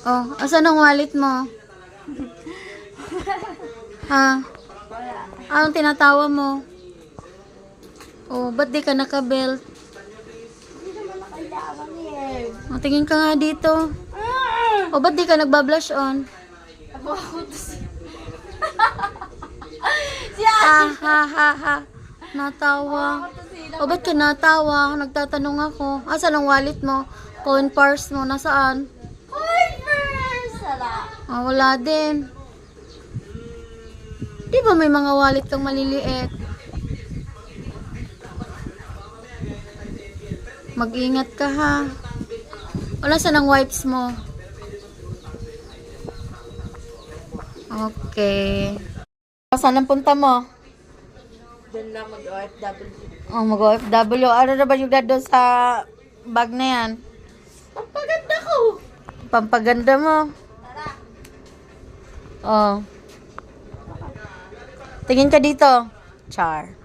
Oh, asan ang wallet mo? Ha? Wala. Anong tinatawa mo? Oh, ba't di ka naka-belt? Hindi naman nakailangan eh. Oh, tingin ka nga dito. Oh, ba't di ka nagba-blush on? Ako to si... Ah, ha, ha, ha. Natawa. Ako to si... Oh, ba't ka natawa? Nagtatanong ako. Asan ang wallet mo? Coin purse mo, nasaan? Hoy, first! Wala. Ah, wala din. Di ba may mga wallet kang maliliit? Mag-ingat ka ha. Wala saan ang wipes mo? Okay. Saan ang punta mo? Doon lang mag-OFW. Oh, mag-OFW. Ano na ba yung doon sa bag na yan? Paganda ko! Pampaganda mo. Tara. Oh. Tingin ka dito. Char.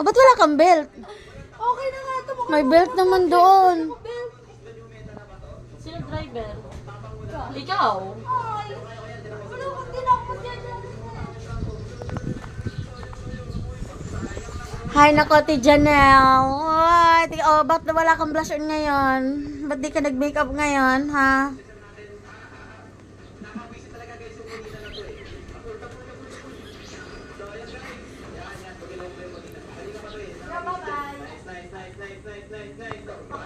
Oh, ba't wala kang belt? Okay na nga ito. May belt naman doon. Sino driver? Ikaw? Ay. Wala ko din ako dyan. Hi, nako, ti Janelle. Ay, oh, ba't wala kang blush on ngayon? Ba't di ka nag-makeup ngayon, ha? Bye-bye.